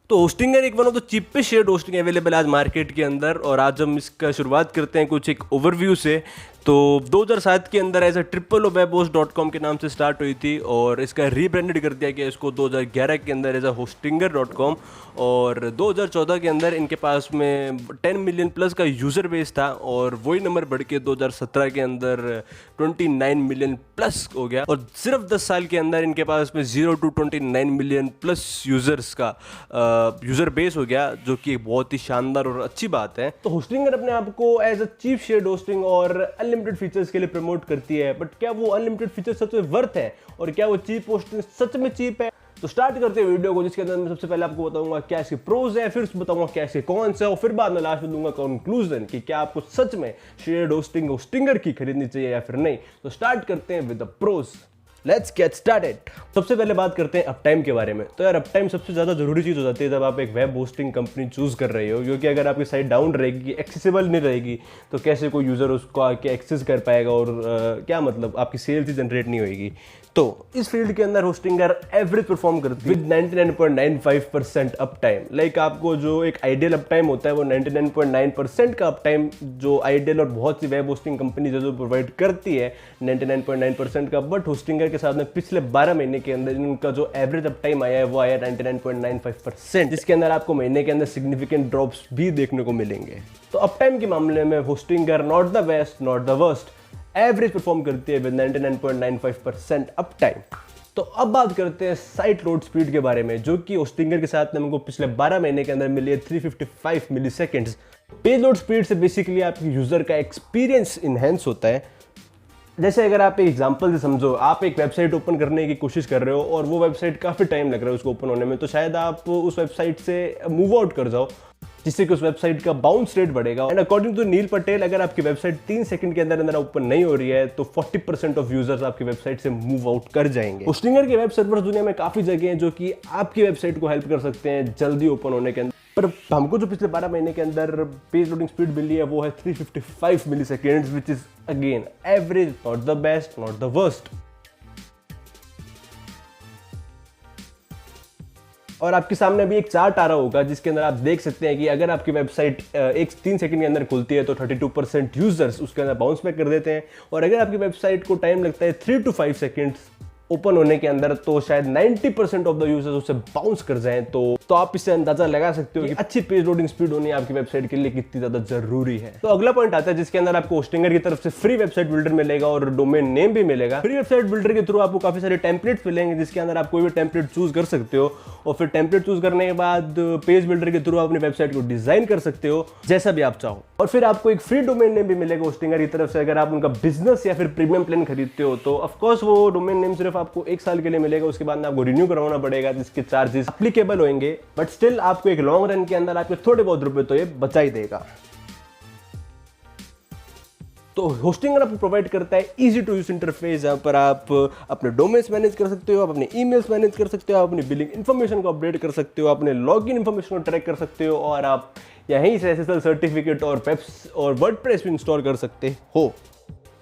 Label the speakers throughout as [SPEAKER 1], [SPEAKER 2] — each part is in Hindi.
[SPEAKER 1] तो होस्टिंगर एक one of the cheapest shared hosting available आज मार्केट के अंदर। और आज हम इसका शुरुआत करते हैं कुछ एक ओवरव्यू से। तो 2007 के अंदर एज www.webhost.com के नाम से स्टार्ट हुई थी और इसका रीब्रांडेड कर दिया गया इसको 2011 के अंदर एज hostinger.com। और 2014 के अंदर इनके पास में 10 मिलियन प्लस का यूज़र बेस था और वही नंबर बढ़ के 2017 के अंदर 29 मिलियन प्लस हो गया। और सिर्फ 10 साल के अंदर इनके पास में 0 to 29 मिलियन प्लस यूज़र्स का यूज़र बेस हो गया, जो कि एक बहुत ही शानदार और अच्छी बात है। तो होस्टिंगर अपने आप को as a cheap shared hosting और अनलिमिटेड फीचर्स के लिए प्रमोट करती है, बट क्या वो अनलिमिटेड फीचर्स सच में वर्थ है और क्या वो चीप होस्टिंग सच में चीप है? तो स्टार्ट करते हैं वीडियो को, जिसके अंदर मैं सबसे पहले आपको बताऊंगा क्या इसके प्रोज है, फिर बताऊंगा क्या इसके कॉन्स है और फिर बाद में लास्ट में दूंगा कंक्लूजन कि क्या आपको सच में शेयर्ड होस्टिंग होस्टिंगर की खरीदनी चाहिए या फिर नहीं। तो स्टार्ट करते हैं with the pros. Let's get started. सबसे पहले बात करते हैं अप टाइम के बारे में। तो यार अप टाइम सबसे ज़्यादा जरूरी चीज़ हो जाती है जब आप एक वेब होस्टिंग कंपनी चूज़ कर रहे हो, क्योंकि अगर आपकी साइट डाउन रहेगी, एक्सेसिबल नहीं रहेगी, तो कैसे कोई यूज़र उसको आके एक्सेस कर पाएगा और क्या मतलब आपकी सेल्स ही जनरेट नहीं होएगी। तो इस फील्ड के अंदर होस्टिंगर एवरेज परफॉर्म करती है विद 99.95% अप टाइम। लाइक आपको जो एक आइडियल अप टाइम होता है वो 99.9% का अप टाइम जो आइडियल और बहुत सी वेब होस्टिंग कंपनी जो प्रोवाइड करती है 99.9% का। बट होस्टिंगर के साथ में पिछले 12 महीने के अंदर इनका जो एवरेज अप टाइम आया है वो आया 99.95%, जिसके अंदर आपको महीने के अंदर सिग्निफिकेंट ड्रॉप्स भी देखने को मिलेंगे। तो अप टाइम के मामले में Hostinger not the best not the worst, average perform करती है विद 99.95% अप टाइम। तो अब बात करते हैं साइट लोड स्पीड के बारे में, जो कि होस्टिंगर के साथ में हमको पिछले 12 महीने के अंदर मिली है 355 मिली सेकेंड्स। पेज लोड स्पीड से बेसिकली आपके यूजर का एक्सपीरियंस इनहेंस होता है। जैसे अगर आप एक एग्जांपल से समझो, आप एक वेबसाइट ओपन करने की कोशिश कर रहे हो और वो वेबसाइट काफ़ी टाइम लग रहा है उसको ओपन होने में, तो शायद आप उस वेबसाइट से मूव आउट कर जाओ, जिससे कि उस वेबसाइट का बाउंस रेट बढ़ेगा। एंड अकॉर्डिंग टू नील पटेल, अगर आपकी वेबसाइट 3 सेकंड के अंदर अंदर ओपन नहीं हो रही है तो 40% ऑफ यूजर्स आपकी वेबसाइट से मूव आउट कर जाएंगे। होस्टिंगर के वेब सर्वर्स दुनिया में काफ़ी जगह हैं जो कि आपकी वेबसाइट को हेल्प कर सकते हैं जल्दी ओपन होने के अंदर। पर हमको जो पिछले 12 महीने के अंदर पेज लोडिंग स्पीड मिली है वो है 355 milliseconds, which is again average, not the best not the worst. और आपके सामने अभी एक चार्ट आ रहा होगा जिसके अंदर आप देख सकते हैं कि अगर आपकी वेबसाइट 3 सेकंड के अंदर खुलती है तो 32% यूजर्स उसके अंदर बाउंस बैक कर देते हैं, और अगर आपकी वेबसाइट को टाइम लगता है 3 to 5 सेकंड्स ओपन होने के अंदर तो शायद 90% ऑफ द यूजर्स उससे बाउंस कर जाएं। तो आप इससे अंदाजा लगा सकते हो कि अच्छी पेज लोडिंग स्पीड होनी आपकी वेबसाइट के लिए कितनी ज्यादा जरूरी है। तो अगला पॉइंट आता है जिसके अंदर आपको होस्टिंगर की तरफ से फ्री वेबसाइट बिल्डर मिलेगा और डोमेन नेम भी मिलेगा। फ्री वेबसाइट बिल्डर के थ्रू आपको काफी सारे टेम्पलेट्स मिलेंगे जिसके अंदर आप कोई भी टेम्पलेट चूज कर सकते हो, और फिर टेम्पलेट चूज करने के बाद पेज बिल्डर के थ्रू आप अपनी वेबसाइट को डिजाइन कर सकते हो जैसा भी आप चाहो। और फिर आपको एक फ्री डोमेन नेम भी मिलेगा होस्टिंगर की तरफ से। अगर आप उनका बिजनेस या फिर प्रीमियम प्लान खरीदते हो तो ऑफकोर्स वो डोमेन नेम सिर्फ आपको 1 साल के लिए मिलेगा, उसके बाद आपको रिन्यू करवाना पड़ेगा जिसके चार्जेस एप्लीकेबल होंगे, बट स्टिल आपको एक लॉन्ग रन के अंदर आपके थोड़े बहुत रुपए तो ये बचा ही देगा। तो होस्टिंगर आपको प्रोवाइड करता है इजी टू यूज इंटरफेस, जहाँ पर आप अपने डोमेन्स मैनेज कर सकते हो, आप अपने ईमेल्स मैनेज कर सकते हो, आप अपनी बिलिंग इन्फॉर्मेशन को अपडेट कर सकते हो, अपने लॉगिन इन्फॉर्मेशन को ट्रैक कर सकते हो, और आप यहीं से एसएसएल सर्टिफिकेट और वेब्स और वर्डप्रेस भी इंस्टॉल कर सकते हो।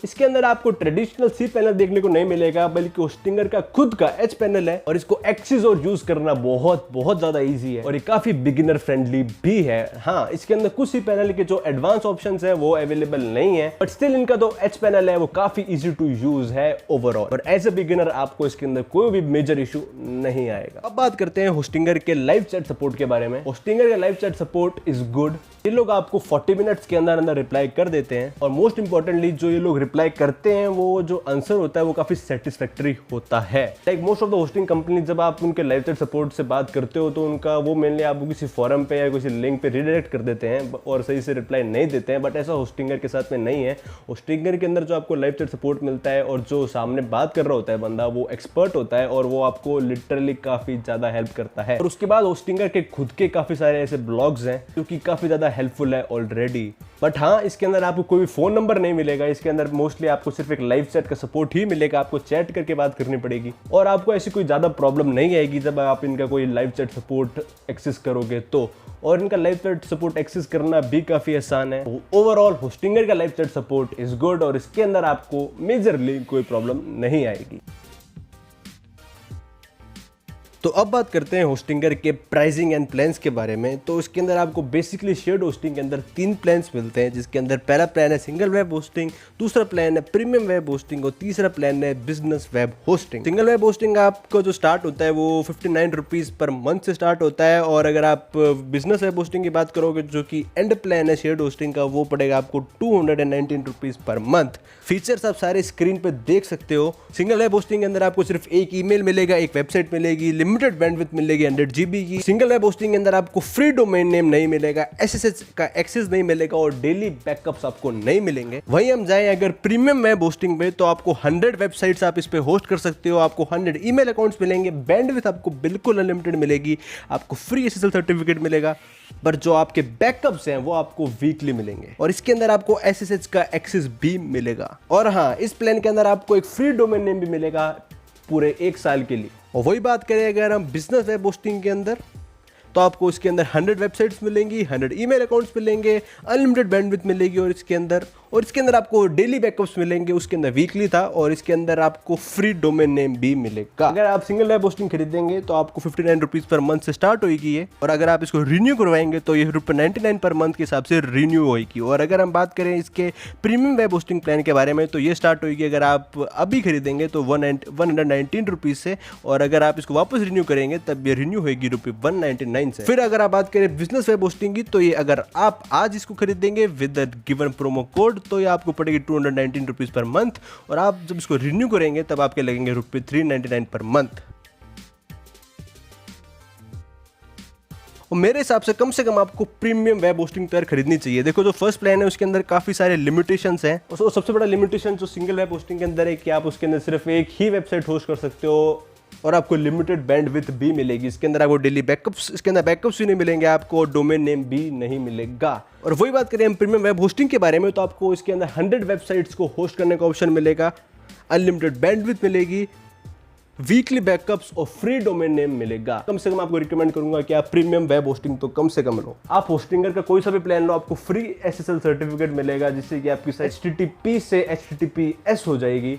[SPEAKER 1] इसके अंदर आपको ट्रेडिशनल सी पैनल देखने को नहीं मिलेगा, बल्कि होस्टिंगर का खुद का एच पैनल है और इसको एक्सेस और यूज करना बहुत बहुत ज्यादा इजी है और ये काफी बिगिनर फ्रेंडली भी है। हाँ, इसके अंदर कुछ सी पैनल के जो एडवांस ऑप्शंस है वो अवेलेबल नहीं है, बट स्टिल इनका जो एच पैनल है वो काफी इजी टू यूज है ओवरऑल, और एज ए बिगिनर आपको इसके अंदर कोई भी मेजर इशू नहीं आएगा। अब बात करते हैं होस्टिंगर के लाइव चैट सपोर्ट के बारे में। होस्टिंगर का live chat support is good. ये लोग आपको 40 मिनट्स के अंदर अंदर रिप्लाई कर देते हैं, और मोस्ट इंपॉर्टेंटली जो ये लोग रिप्लाई करते हैं वो जो आंसर होता है वो काफी सेटिस्फैक्टरी होता है। Like most of the hosting company जब आप उनके लाइव चैट सपोर्ट से बात करते हो तो उनका वो मेनली आपको किसी फॉरम पे या किसी लिंक पे रिडायरेक्ट कर देते हैं और सही से रिप्लाई नहीं देते हैं, बट ऐसा होस्टिंगर के साथ में नहीं है। होस्टिंगर के अंदर जो आपको लाइव चैट सपोर्ट मिलता है और जो सामने बात कर रहा होता है बंदा वो एक्सपर्ट होता है और वो आपको लिटरली काफी ज्यादा हेल्प करता है। और उसके बाद होस्टिंगर के खुद के काफी सारे ऐसे ब्लॉग्स हैं जो कि काफी ज्यादा हेल्पफुल है ऑलरेडी। बट हाँ, इसके अंदर आपको कोई भी फोन नंबर नहीं मिलेगा, इसके अंदर मोस्टली आपको सिर्फ एक लाइव चैट का सपोर्ट ही मिलेगा। आपको चैट करके बात करनी पड़ेगी और आपको ऐसी कोई ज्यादा प्रॉब्लम नहीं आएगी जब आप इनका कोई लाइव चैट सपोर्ट एक्सेस करोगे तो। और इनका लाइव चैट सपोर्ट एक्सेस करना भी काफी आसान है। ओवरऑल होस्टिंगर का live chat support is good और इसके अंदर आपको मेजरली कोई प्रॉब्लम नहीं आएगी। तो अब बात करते हैं होस्टिंगर के प्राइसिंग एंड प्लान्स के बारे में। तो इसके अंदर आपको बेसिकली शेयर्ड होस्टिंग के अंदर 3 प्लान्स मिलते हैं, जिसके अंदर पहला प्लान है सिंगल वेब होस्टिंग, दूसरा प्लान है प्रीमियम वेब होस्टिंग और तीसरा प्लान है business web hosting. Single web hosting आपको जो स्टार्ट होता है वो 59 रुपीज़ पर मंथ से स्टार्ट होता है, और अगर आप बिजनेस वेब होस्टिंग की बात करोगे जो कि एंड प्लान है शेयर्ड होस्टिंग का, वो पड़ेगा आपको 219 रुपीज़ पर मंथ। फीचर्स आप सारे स्क्रीन पर देख सकते हो। सिंगल वेब होस्टिंग के अंदर आपको सिर्फ एक ईमेल मिलेगा, एक वेबसाइट मिलेगी, लिमिटेड बैंडविड्थ मिलेगी 100 GB की। सिंगल वेब होस्टिंग के अंदर आपको फ्री डोमेन नेम नहीं मिलेगा, SSH का एक्सेस नहीं मिलेगा और डेली बैकअप्स आपको नहीं मिलेंगे। वहीं हम जाएं अगर प्रीमियम वेब होस्टिंग पे, तो आपको 100 वेबसाइट्स आप इस पे होस्ट कर सकते हो, आपको 100 ईमेल अकाउंट्स मिलेंगे, बैंडविड्थ आपको बिल्कुल अनलिमिटेड मिलेगी, आपको फ्री SSL सर्टिफिकेट मिलेगा, पर जो आपके बैकअप्स हैं वो आपको वीकली मिलेंगे, और इसके अंदर आपको SSH का एक्सेस भी मिलेगा। और हाँ, इस प्लान के अंदर आपको एक फ्री डोमेन नेम भी मिलेगा पूरे 1 साल के लिए। और वही बात करें अगर हम बिजनेस वेब होस्टिंग के अंदर, तो आपको इसके अंदर 100 वेबसाइट्स मिलेंगी, 100 ईमेल अकाउंट्स मिलेंगे, अनलिमिटेड बैंडविड्थ मिलेगी, और इसके अंदर आपको डेली बैकअप्स मिलेंगे, उसके अंदर वीकली था, और इसके अंदर आपको फ्री डोमेन नेम भी मिलेगा। अगर आप सिंगल वेब होस्टिंग खरीदेंगे तो आपको 59 रुपीज़ पर मंथ से स्टार्ट होगी ये, और अगर आप इसको रिन्यू करवाएंगे तो ये ₹99 पर मंथ के हिसाब से रिन्यू होगी। और अगर हम बात करें इसके प्रीमियम वेब होस्टिंग प्लान के बारे में, तो ये स्टार्ट होगी अगर आप अभी खरीदेंगे तो 119 रुपीज़ से, और अगर आप इसको वापस रिन्यू करेंगे तब ये रिन्यू होगी ₹199 से। फिर अगर आप बात करें बिजनेस वेब होस्टिंग की, तो ये अगर आप आज इसको खरीदेंगे with the given promo code, तो ये आपको पड़ेगी 219 रुपीज़ पर मंथ, और आप जब इसको रिन्यू करेंगे तब आपके लगेंगे ₹399 पर मंथ। और मेरे हिसाब से कम आपको प्रीमियम वेब होस्टिंग तैयार खरीदनी चाहिए। देखो जो फर्स्ट प्लान है उसके अंदर काफ़ी सारे लिमिटेशंस हैं, और सबसे बड़ा लिमिटेशन जो सिंगल वेब होस्टिंग के अंदर है कि आप उसके अंदर सिर्फ एक ही वेबसाइट होस्ट कर सकते हो, और आपको लिमिटेड बैंडविड्थ भी मिलेगी। इसके अंदर आपको डेली बैकअप्स भी नहीं मिलेंगे, आपको डोमेन नेम भी नहीं मिलेगा। और वही बात करें हम प्रीमियम वेब होस्टिंग के बारे में, तो आपको इसके अंदर 100 वेबसाइट्स को होस्ट करने का ऑप्शन मिलेगा, अनलिमिटेड बैंडविड्थ मिलेगी, वीकली बैकअप्स और फ्री डोमेन नेम मिलेगा। कम से कम आपको रिकमेंड करूंगा कि आप प्रीमियम वेब होस्टिंग तो कम से कम लो। आप होस्टिंगर का कोई सा भी प्लान लो, आपको फ्री SSL सर्टिफिकेट मिलेगा, जिससे कि आपकी HTTP से HTTPS हो जाएगी,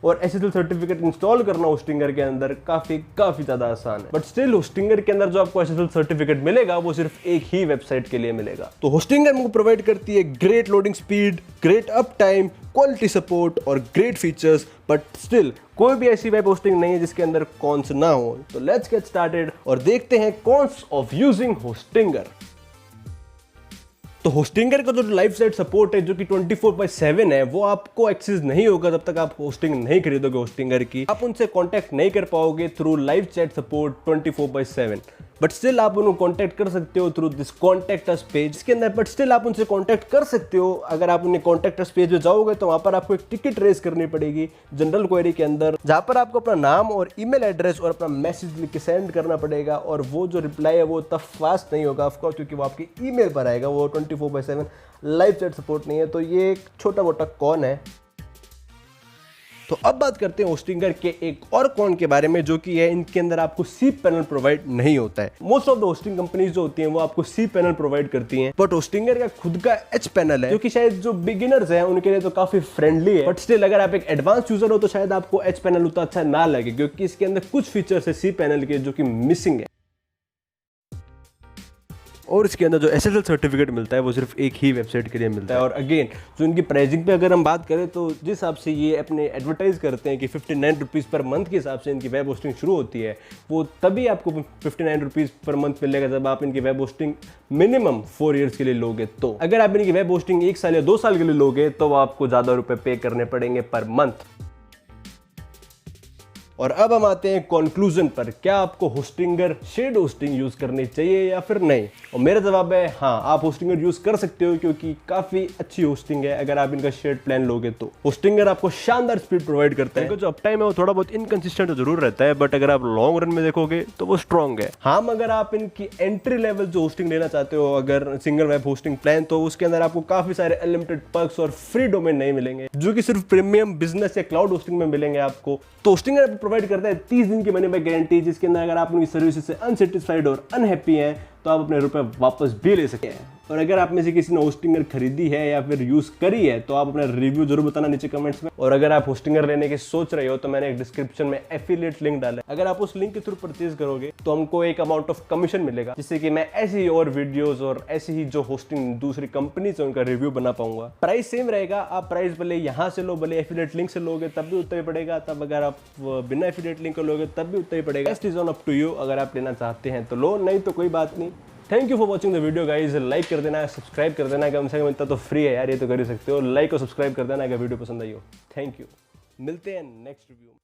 [SPEAKER 1] और SSL सर्टिफिकेट इंस्टॉल करना होस्टिंगर के अंदर काफी ज़्यादा आसान है। बट स्टिल होस्टिंगर के अंदर जो आपको SSL सर्टिफिकेट मिलेगा वो सिर्फ एक ही वेबसाइट के लिए मिलेगा। तो होस्टिंगर हमको प्रोवाइड करती है great loading speed, great up time, quality support और ग्रेट फीचर्स, बट स्टिल कोई भी ऐसी वेब होस्टिंग नहीं है जिसके अंदर कॉन्स ना हो। तो लेट्स गेट स्टार्टेड और देखते हैं कॉन्स ऑफ यूजिंग होस्टिंगर। तो होस्टिंगर का जो लाइव साइट सपोर्ट है जो कि 24/7 है, वो आपको एक्सेस नहीं होगा जब तक आप होस्टिंग नहीं खरीदोगे होस्टिंगर की। आप उनसे कांटेक्ट नहीं कर पाओगे through live chat support 24/7, but still आप उनको कांटेक्ट कर सकते हो through this contact us page के अंदर। बट स्टिल आप उनसे कांटेक्ट कर सकते हो। अगर आप उन्हें कॉन्टैक्ट अस पेज पे जाओगे तो वहां पर आपको एक टिकट रेज करनी पड़ेगी जनरल क्वेरी के अंदर, जहां पर आपको अपना नाम और ईमेल एड्रेस और अपना मैसेज लिख के सेंड करना पड़ेगा, और वो जो रिप्लाई है वो तब फास्ट नहीं होगा ऑफकोर्स, क्योंकि वो आपकी ईमेल पर आएगा, वो 24/7 लाइव चैट सपोर्ट नहीं है। तो ये एक छोटा मोटा कॉन है। तो अब बात करते हैं होस्टिंगर के एक और कॉन के बारे में, जो कि है इनके अंदर आपको सीप पैनल प्रोवाइड नहीं होता है। Most of the hosting companies जो होती हैं वो आपको सीप पैनल प्रोवाइड करती हैं, बट होस्टिंगर का खुद का एच पैनल है, जो कि शायद जो बिगिनर्स हैं उनके लिए तो काफी फ्रेंडली है। बट स्टिल अगर आप एक एडवांस यूजर हो तो शायद आपको एच पैनल उतना अच्छा ना लगे, क्योंकि इसके अंदर कुछ फीचर्स है सीप पैनल के जो कि मिसिंग है। और इसके अंदर जो SSL सर्टिफिकेट मिलता है वो सिर्फ एक ही वेबसाइट के लिए मिलता है। और अगेन जो इनकी प्राइसिंग पे अगर हम बात करें तो जिस हिसाब से ये अपने एडवर्टाइज करते हैं कि 59 रुपीज़ पर मंथ के हिसाब से इनकी वेब होस्टिंग शुरू होती है, वो तभी आपको 59 रुपीज़ पर मंथ मिलेगा जब आप इनकी वेब होस्टिंग मिनिमम 4 ईयर्स के लिए लोगे। तो अगर आप इनकी वेब होस्टिंग 1 साल या 2 साल के लिए लोगे तो आपको ज़्यादा रुपये पे करने पड़ेंगे पर मंथ। और अब हम आते हैं कंक्लूजन पर, क्या आपको होस्टिंगर शेड होस्टिंग यूज करनी चाहिए या फिर नहीं। और मेरा जवाब है हाँ, आप होस्टिंगर यूज कर सकते हो, क्योंकि काफी अच्छी होस्टिंग है अगर आप इनका शेड प्लान लोगे तो। होस्टिंगर आपको शानदार स्पीड प्रोवाइड करता है। जो अप टाइम है वो थोड़ा बहुत इनकंसिस्टेंट जरूर रहता है, बट अगर आप लॉन्ग रन में देखोगे तो वो स्ट्रॉन्ग है। हाँ, अगर आप इनकी एंट्री लेवल जो होस्टिंग लेना चाहते हो, अगर सिंगल वेब होस्टिंग प्लान, तो उसके अंदर आपको काफी सारे अनलिमिटेड पर्क्स और फ्री डोमेन नहीं मिलेंगे, जो कि सिर्फ प्रीमियम, बिजनेस या क्लाउड होस्टिंग में मिलेंगे आपको। तो होस्टिंगर प्रोवाइड करता है 30 दिन की मनी बैक गारंटी, जिसके अंदर अगर आप उनकी सर्विसेज से अनसेटिस्फाइड और अनहैप्पी हैं तो आप अपने रुपए वापस भी ले सकते हैं। और अगर आप में से किसी ने होस्टिंगर खरीदी है या फिर यूज करी है तो आप अपना रिव्यू जरूर बताना नीचे कमेंट्स में। और अगर आप होस्टिंगर लेने की सोच रहे हो तो मैंने एक डिस्क्रिप्शन में एफिलिएट लिंक डाला है, अगर आप उस लिंक के थ्रू परचेज करोगे तो हमको एक अमाउंट ऑफ कमीशन मिलेगा, जिससे कि मैं ऐसी ही और वीडियोस और ऐसी ही जो होस्टिंग दूसरी कंपनी से उनका रिव्यू बना पाऊंगा। प्राइस सेम रहेगा, आप प्राइस भले यहाँ से लो भले एफिलिएट लिंक से लोगे तब भी उतना ही पड़ेगा, तब अगर आप बिना एफिलिएट लिंक को लोगे तब भी उतना ही पड़ेगा। Best is on up to you, अगर आप लेना चाहते हैं तो लो, नहीं तो कोई बात नहीं। Thank you for watching the video guys. Like कर देना, सब्सक्राइब कर देना, कम से कम इतना तो फ्री है यार, ये तो कर ही सकते हो। लाइक और सब्सक्राइब कर देना अगर वीडियो पसंद आई हो। थैंक यू, मिलते हैं नेक्स्ट रिव्यू में।